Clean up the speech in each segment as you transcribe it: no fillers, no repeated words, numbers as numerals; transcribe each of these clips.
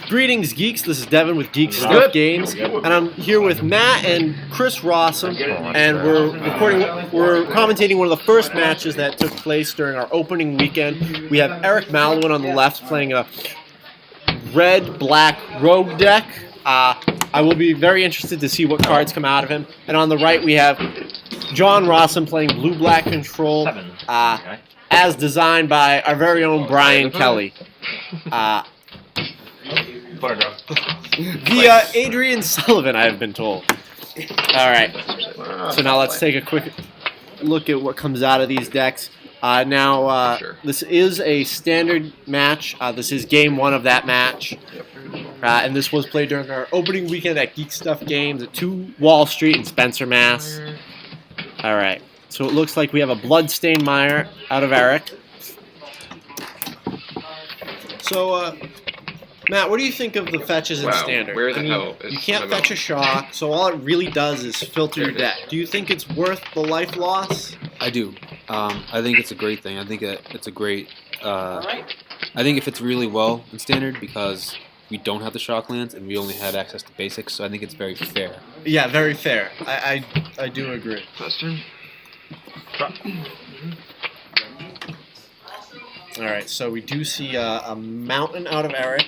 Greetings, geeks. This is Devin with Geek Stuff Games, and I'm here with Matt and Chris Rosum, and we're commentating one of the first matches that took place during our opening weekend. We have Eric Malouin on the left playing a red-black rogue deck. I will be very interested to see what cards come out of him. And on the right, we have John Rosum playing blue-black control, as designed by our very own Brian Kelly. Via Adrian Sullivan, I have been told. Alright, so now let's take a quick look at what comes out of these decks. This is a standard match. This is game one of that match. And this was played during our opening weekend at Geek Stuff Games at 2 Wall Street in Spencer, Mass. Alright, so it looks like we have a Bloodstained Mire out of Eric. So, Matt, what do you think of the fetches in standard? Where the hell is you can't fetch a shock, so all it really does is filter your deck. Do you think it's worth the life loss? I do. I think it's a great thing. I think it's a great. I think it fits really well in standard because we don't have the shock lands and we only have access to basics, so I think it's very fair. Yeah, very fair. I do agree. Alright, so we do see a mountain out of Eric.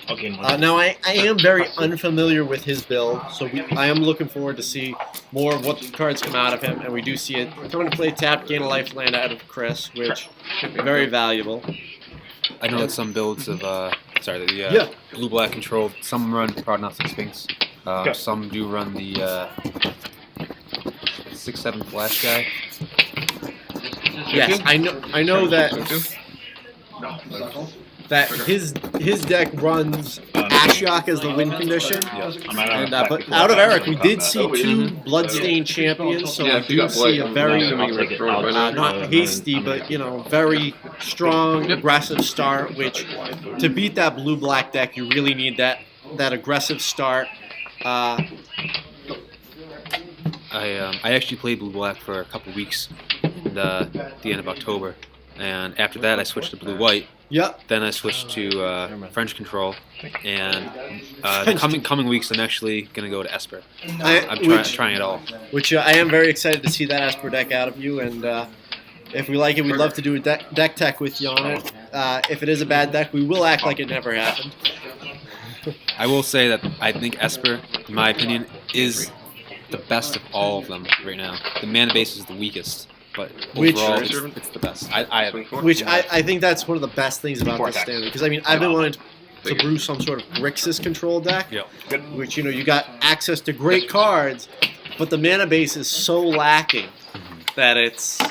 Now, I am very unfamiliar with his build, so I am looking forward to see more of what cards come out of him. And we do see it coming to play tap, gain a life land out of Chris, which is very valuable. I know that some builds of, blue-black control, some run Prognostic Sphinx, some do run the 6/7 flash guy. Yes, I know that his deck runs Ashiok as the win condition. And, but out of Eric, we did see 2 Bloodstained champions, so we do see a very, not hasty, but, very strong, aggressive start, which, to beat that blue-black deck, you really need that aggressive start. I actually played blue-black for a couple weeks at the end of October. And after that, I switched to blue-white. Yep. Then I switched to French control, and the coming weeks, I'm actually going to go to Esper. I'm trying it all. Which I am very excited to see that Esper deck out of you, and if we like it, we'd love to do a deck tech with you on it. If it is a bad deck, we will act like it never happened. I will say that I think Esper, in my opinion, is the best of all of them right now. The mana base is the weakest. But overall, it's the best. I think that's one of the best things about this standard. Because, I've been wanting to brew some sort of Grixis control deck. Which, you got access to great cards, but the mana base is so lacking that it's...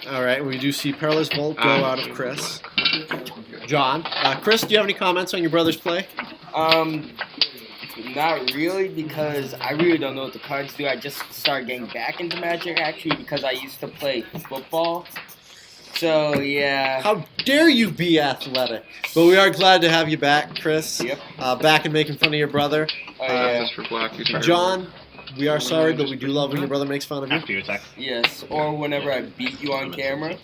Alright, we do see Perilous Volt go out of Chris. John. Chris, do you have any comments on your brother's play? Not really, because I really don't know what the cards do. I just started getting back into Magic, actually, because I used to play football. So, yeah. How dare you be athletic? But we are glad to have you back, Chris. Yep. Back and making fun of your brother. John, we are sorry, but we do love when your brother makes fun of you. Yes, or whenever I beat you on camera.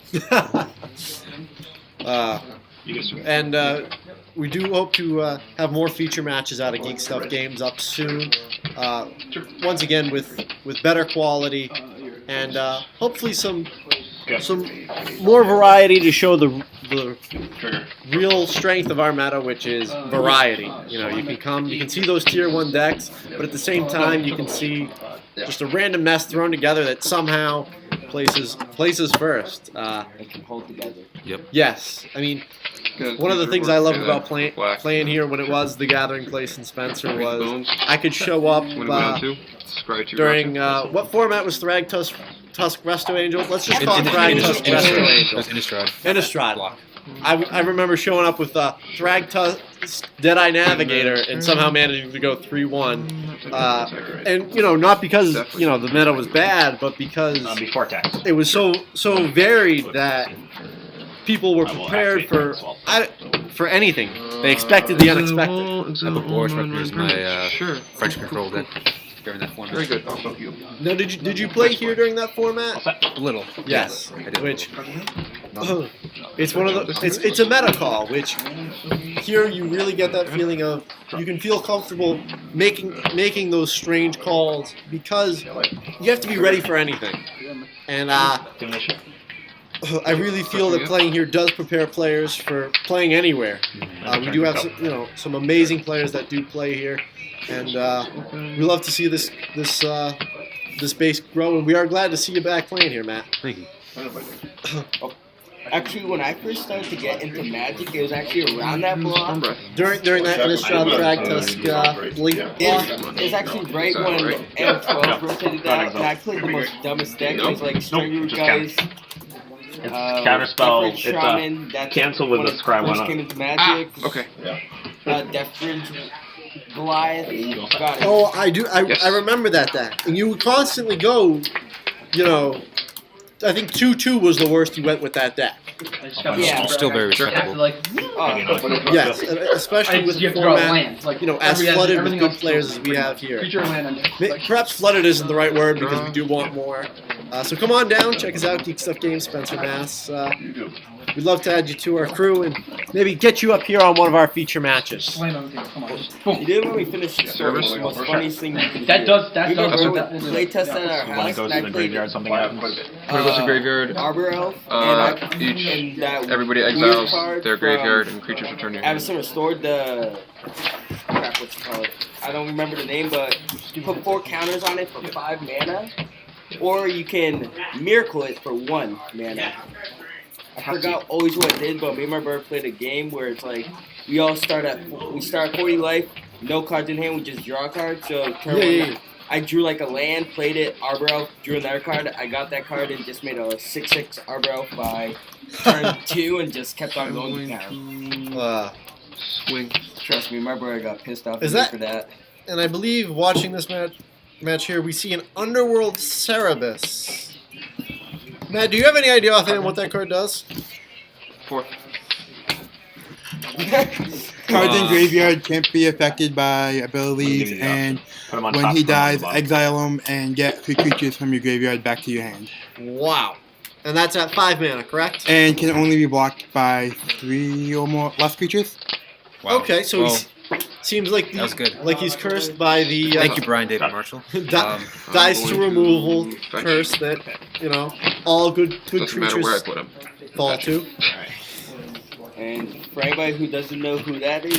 We do hope to have more feature matches out of Geek Stuff Games up soon. Once again, with better quality and hopefully some more variety to show the real strength of our meta, which is variety. You can see those tier 1 decks, but at the same time you can see just a random mess thrown together that somehow places first. It can hold together. Yep. Yes, one of the things I loved about playing here when it was the Gathering place in Spencer was I could show up during what format was Thrag Tusk Resto Angel? Let's just call it Thrag Tusk Resto Angel. Innistrad. I remember showing up with Thrag Tusk Deadeye Navigator and somehow managing to go 3-1. And not because the meta was bad, but because it was so varied that people were prepared for anything. They expected the unexpected. I have a Boris represents my French control deck during that format. Very good. I'll help you. Now, did you play here during that format? A little. Yes. I did. Which It's one of the. It's a meta call, which here you really get that feeling of you can feel comfortable making those strange calls because you have to be ready for anything, and I really feel that playing here does prepare players for playing anywhere. We do have some amazing players that do play here, and we love to see this base grow. And we are glad to see you back playing here, Matt. Thank you. Actually, when I first started to get into Magic, it was actually around that block. During that Innistrad Thragtusk link block? It's actually right when M12 rotated out, and I played the most dumbest deck. It was like String Root guys. Counterspell. It's cancel with the Scry one. Came into Magic. Okay. Death Bridge, Goliath. Got it. Oh, I do. I remember that deck. And you would constantly go, I think 2-2 was the worst you went with that deck. Yeah. Still very respectable. Yes, especially with the format, as flooded with good players as we have here. Perhaps flooded isn't the right word because we do want more. So come on down, check us out, Geek Stuff Games, Spencer, Mass. We'd love to add you to our crew and maybe get you up here on one of our feature matches. You did when we finished service. The most funniest thing you can That does. play test at our house, and I played something happens. When it goes to graveyard, Arbor Elf, and that everybody exiles their graveyard and creatures return your hand. Avacyn Restored the crap, what you call it? I don't remember the name, but you put 4 counters on it for 5 mana, or you can miracle it for 1 mana. I forgot always what it did, but me and my brother played a game where it's like we start at 40 life, no cards in hand, we just draw a card. So turn one, I drew like a land, played it, Arbor Elf, drew another card. I got that card and just made a 6/6 Arbor Elf by turn 2 and just kept on going down. Swing. Trust me, my brother got pissed off Is at me that- for that. And I believe watching this match here, we see an Underworld Cerebus. Matt, do you have any idea offhand what that card does? 4. Cards in graveyard can't be affected by abilities, and when he dies, exile him and get 3 creatures from your graveyard back to your hand. Wow. And that's at 5 mana, correct? And can only be blocked by 3 or more less creatures. Wow. Okay, so Well, seems like that was good. Like he's cursed by the Thank you, Brian David Marshall. dies to removal curse that all good Doesn't matter where I creatures put him. fall to. And for anybody who doesn't know who that is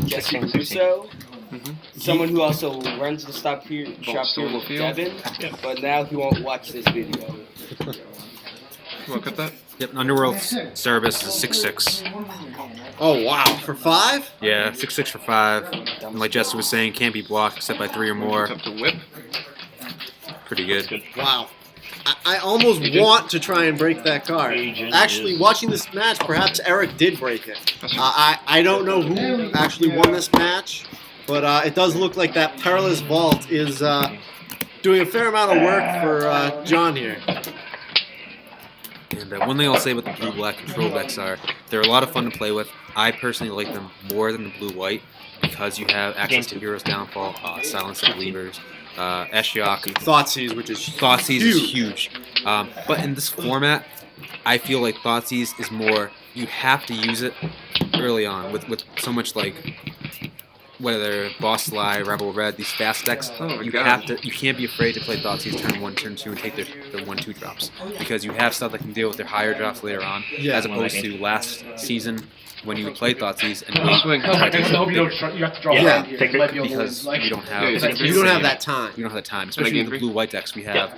Jesse Russo. Someone who also runs the shop here with Devin, but now he won't watch this video. Look at that. Yep, Underworld Cerebus is 6/6. Oh wow, for 5? Yeah, 6/6 for 5. And like Jesse was saying, can't be blocked except by 3 or more. Attempt to whip. Pretty good. Wow. I almost want to try and break that card. Actually, watching this match, perhaps Eric did break it. I don't know who actually won this match, but it does look like that Perilous Vault is doing a fair amount of work for John here. And one thing I'll say about the blue-black control decks are they're a lot of fun to play with. I personally like them more than the blue-white because you have access to Hero's Downfall, Silence of Believers, Eshiok. Thoughtseize, which is Thoughtseize is huge. But in this format, I feel like Thoughtseize is more, you have to use it early on with so much like whether Boss Lie, Rebel Red, these fast decks, you can't be afraid to play Thoughtseize turn 1, turn 2, and take their 1/2 drops because you have stuff that can deal with their higher drops later on, as opposed to last season when you would play Thoughtseize and Swing. You have to draw Yeah, because we don't have you don't have that time. We don't have the time, especially with the blue-white decks we have,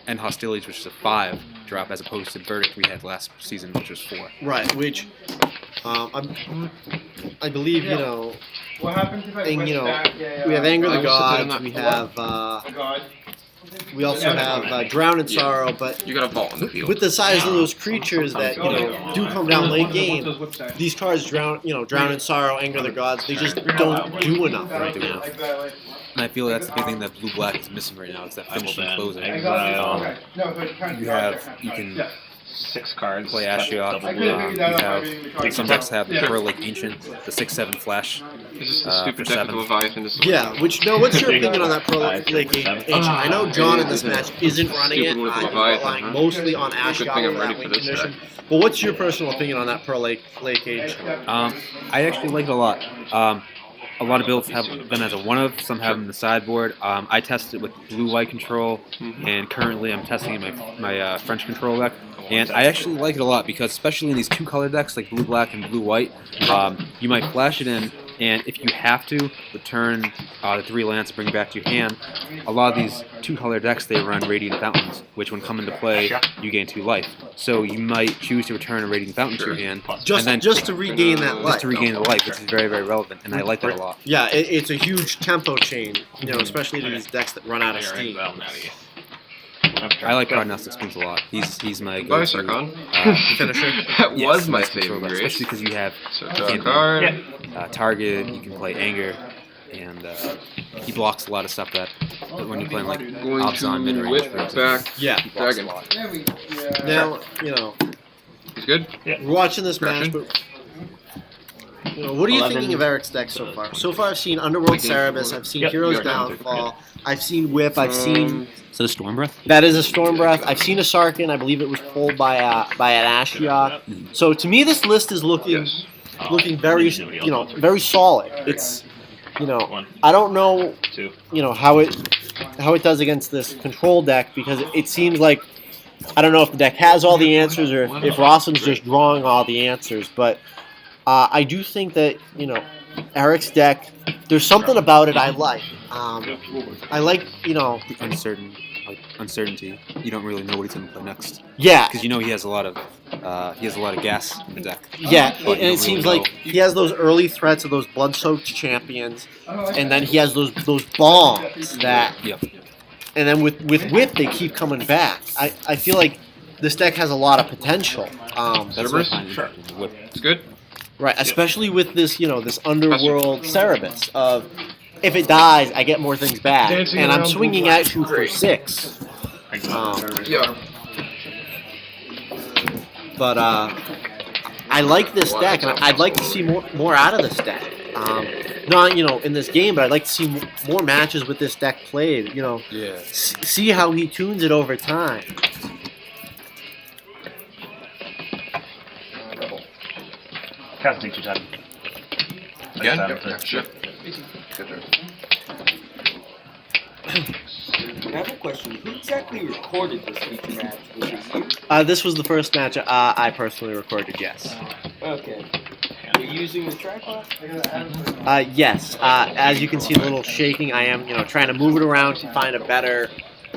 and Hostilities, which is a 5 drop, as opposed to Verdict we had last season, which was 4. Right, which I believe What happens if I we have Anger the Gods, we have we also have Drown in Sorrow, but You got a vault in the field. with the size of those creatures that do come down late game, these cards Drown in Sorrow, Anger the Gods, they just don't do enough right now. And I feel that's the big thing that blue-black is missing right now. It's that finishing closer. You can 6 cards. Play Ashiok. You have some decks have the Pearl Lake Ancient, the 6/7 Flash. It's just a for stupid deck with 7. Leviathan. Is Yeah, what's your opinion on that Pearl Lake Ancient? I know John in this match isn't running it. Stupid with I'm Leviathan, relying huh? mostly on Good thing Ashiok I'm for ready that for win this condition. deck. But what's your personal opinion on that Pearl Lake Ancient? I actually like it a lot. A lot of builds have them as a one-of, some have them in the sideboard. I tested it with blue-white control, and currently I'm testing it in my French control deck. And I actually like it a lot because, especially in these two-color decks like blue-black and blue-white, you might flash it in, and if you have to, return the 3 lands, bring it back to your hand. A lot of these two-color decks, they run Radiant Fountains, which when come into play, you gain 2 life. So you might choose to return a Radiant Fountain to your hand, Just to regain that life. just to regain the life, which is very, very relevant, and I like that a lot. Yeah, it's a huge tempo chain, especially to these decks that run out of steam. I like Prognostic Spins a lot. He's my Bye, go-to Sarkon. Finisher. That yes, was my nice control deck, favorite. especially because you have So you draw a can't card. target, you can play Anger, and he blocks a lot of stuff that when you're playing like Going Obzon to mid-range, whip for example, back Yeah. he blocks a Dragon. lot. Now, He's good? we're watching this match, Crashing. but what are you thinking of Eric's deck so far? So far, I've seen Underworld Cerebus, I've seen Hero's Downfall, I've seen Whip, I've seen... Is that a Storm Breath? That is a Storm Breath. I've seen a Sarkhan. I believe it was pulled by an Ashiok. So to me, this list is looking very, very solid. It's, I don't know, how it does against this control deck because it seems like I don't know if the deck has all the answers or if Rosum's just drawing all the answers. But I do think that Eric's deck. There's something about it I like. I like The uncertainty. You don't really know what he's going to play next. Yeah. Because he has a lot of gas in the deck. Yeah, But and you it don't seems really like he has those early threats of those blood-soaked champions, and then he has those bombs that, Yep. and then with Whip they keep coming back. I feel like this deck has a lot of potential. That's what I find Sure. with It's good? Right, especially with this this Underworld Cerebus of if it dies I get more things back, Dancing and I'm around swinging Blue at you for 6. Yeah. But I like this deck, and I'd like to see more out of this deck. Not in this game, but I'd like to see more matches with this deck played. Yeah. See how he tunes it over time. Cast take your time. Again? Yeah, Sure. I have a question. Who exactly recorded this feature match? Was it you? This was the first match I personally recorded. Yes. Okay. You're using the tripod? Yes. As you can see, the little shaking. I am, trying to move it around to find a better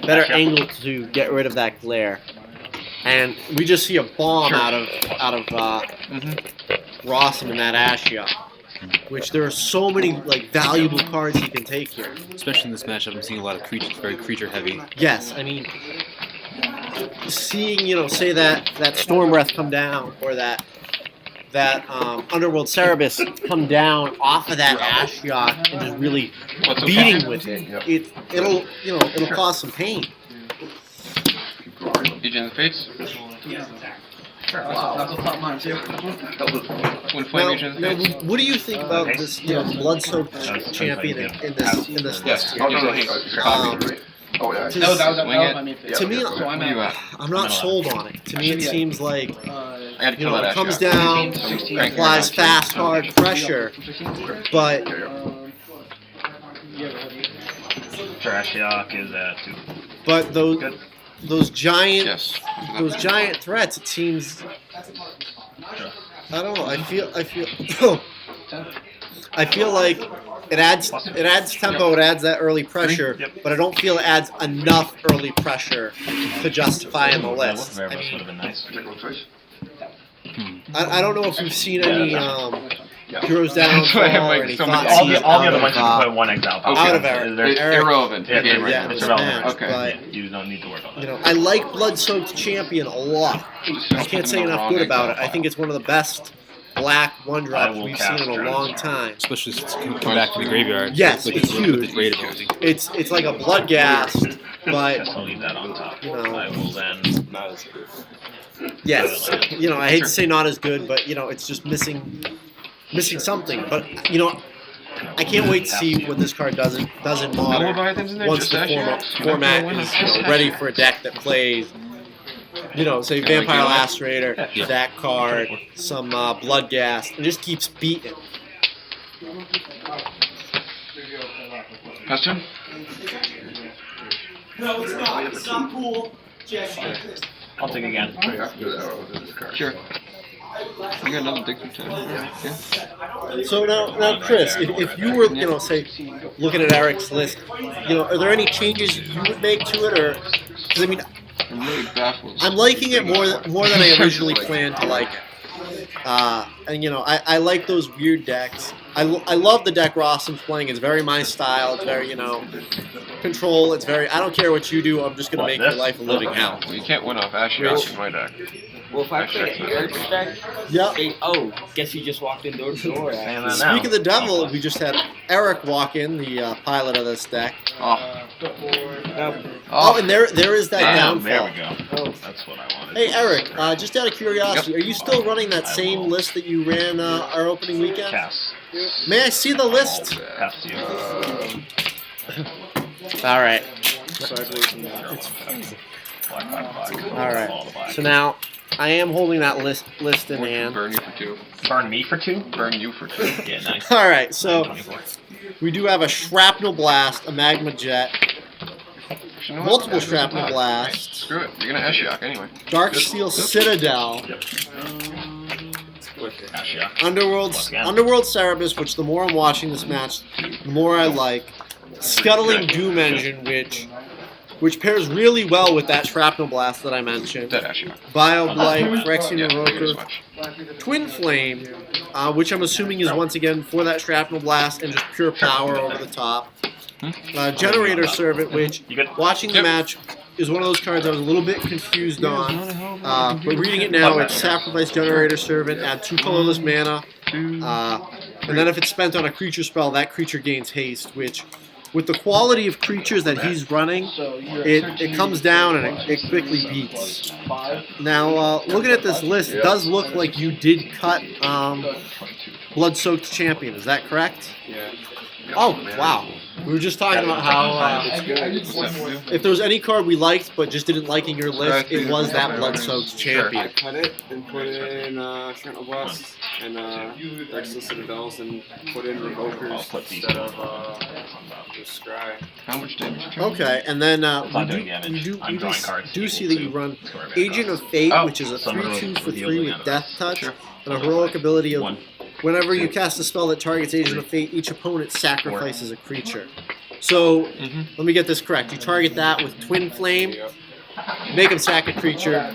angle to get rid of that glare. And we just see a bomb out of Rosum in that Ashiok, which there are so many valuable cards he can take here. Especially in this matchup, I'm seeing a lot of creatures, very creature heavy. Yes, I mean, seeing say that Storm Breath come down or that Underworld Cerebus come down off of that Ashiok and just really beating with it, it'll cause some pain. Did you in the face? That's a top mine too. When flame agent in the face? What do you think about this blood-soaked champion in this list here? To me, I'm not sold on it. To me, it seems like it comes down, applies fast, hard pressure, but Ashiok is at 2. but those giant Yes. threats, it seems. I don't know. I feel like it adds tempo, it adds that early pressure, but I don't feel it adds enough early pressure to justify in the list. I mean, I don't know if we've seen any Heroes Downfall or any thoughts All the other ones you can put 1 exile. out of Eric. Irrelevant. Yeah, Game right yeah, now. it's it's irrelevant. match, Okay. but, You don't need to worry about that. I like Blood-Soaked Champion a lot. I can't say enough good about it. I think it's one of the best black one-drops we've seen in a long time. Especially since it's come back to the graveyard. Yes, with it's its huge. With its raid ability. It's like a Bloodghast, but Just leave that on top. You know. I will then yes, I hate to say not as good, but it's just missing something. But I can't wait to see what this card does in Modern once the format is ready for a deck that plays, say Vampire Lacerator, that card, some Blood Gas, and just keeps beating. Question? No, it's not. It's not cool. I'll take again. Sure. You got another dig through time. Yeah. So now, Chris, if you were, say, looking at Eric's list, are there any changes you would make to it, or? Because I'm really baffled. I'm liking it more than I originally planned to like it. And I like those weird decks. I love the deck Rosum's playing. It's very my style. It's very control. It's very I don't care what you do. I'm just gonna make your life a living hell. Well, you can't win off Ashiok in my deck. Well, if I play Eric's deck, guess you just walked in door to door. Speaking of the devil, we just had Eric walk in, the pilot of this deck. Oh, and there is that downfall. There we go. That's what I wanted. Hey, Eric, just out of curiosity, are you still running that same list that you ran our opening weekend? Cass. May I see the list? Cass to you. All right. All right. So now I am holding that list in hand. Burn you for 2. Burn me for 2? Burn you for 2. Yeah, nice. All right. So we do have a Shrapnel Blast, a Magma Jet, multiple Shrapnel Blasts. Screw it. You're gonna Ashiok anyway. Dark Steel Citadel. Underworld Cerebus, which the more I'm watching this match, the more I like. Scuttling Doom Engine, which pairs really well with that Shrapnel Blast that I mentioned. Bio Blight, Phyrexian Evoker, Twin Flame, which I'm assuming is once again for that Shrapnel Blast and just pure power over the top. Generator Servant, which, watching the match, is one of those cards I was a little bit confused on. But reading it now, it's Sacrifice Generator Servant, add 2 colorless mana, and then if it's spent on a creature spell, that creature gains haste, which, with the quality of creatures that he's running, it comes down and it quickly beats. Now, looking at this list, it does look like you did cut Blood-Soaked Champion. Is that correct? Yeah. Oh, wow. We were just talking about how if there was any card we liked but just didn't like in your list, it was that Blood-Soaked Champion. I cut it and put in Shrapnel Blast and Dark Steel Citadels and put in Revokers instead of just Scry. How much damage? Okay, and then we do see that you run Agent of Fate, which is a 3/2 for 3 with Death Touch, and a heroic ability of whenever you cast a spell that targets Agent of Fate, each opponent sacrifices a creature. So, let me get this correct. You target that with Twin Flame, make them sack a creature,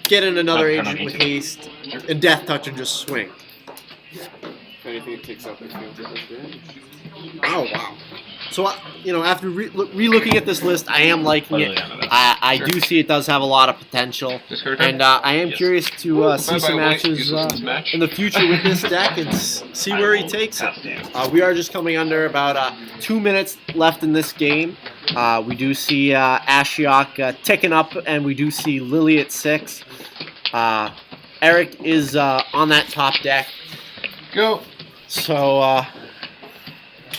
get in another agent with haste, and Death Touch and just swing. If anything, it takes out the field damage. Oh, wow. So, after re-looking at this list, I am liking it. I do see it does have a lot of potential. And I am curious to see some matches in the future with this deck and see where he takes it. We are just coming under about 2 minutes left in this game. We do see Ashiok ticking up, and we do see Lily at 6. Eric is on that top deck. Go. So,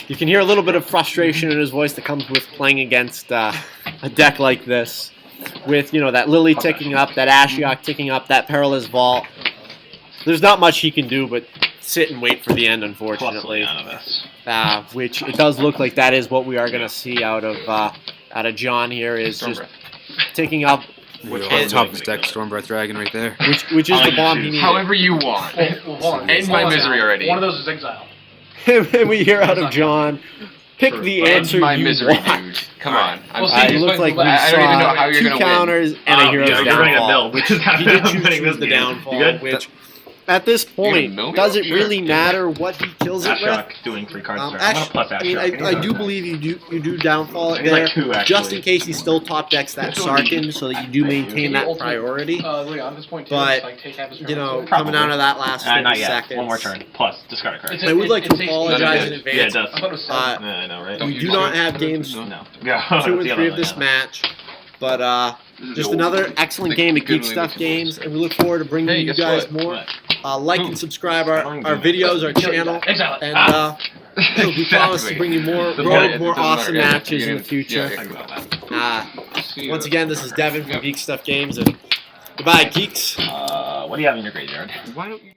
you can hear a little bit of frustration in his voice that comes with playing against a deck like this. With, that Lily ticking up, that Ashiok ticking up, that Perilous Vault. There's not much he can do but sit and wait for the end, unfortunately. Which it does look like that is what we are going to see out of John here, is just ticking up. On top of his deck, Stormbreath Dragon right there. Which is the bomb he needed. However you want. End my misery already. One of those is exile. And we hear out of John, pick the answer my you misery, want. Dude. Come on. It looked like we I don't even know how saw you're 2 gonna counters and a hero's downfall, which You're he did choose the downfall, which at this point, does it really matter what he kills it with? Ashiok doing 3 cards. I do believe you do downfall it there, just in case he still top decks that Sarkin, so that you do maintain that priority. But, coming out of that last 30 seconds. One more turn. Plus, discard a card. I would like to apologize in advance. Yeah, it does. We do not have games 2 and 3 of this match, but just another excellent game of Geek Stuff Games, and we look forward to bringing you guys more. Like and subscribe our videos, our channel, and we promise to bring you more awesome matches in the future. Once again, this is Devin from Geek Stuff Games, and goodbye, geeks. What do you have in your graveyard? Why don't you?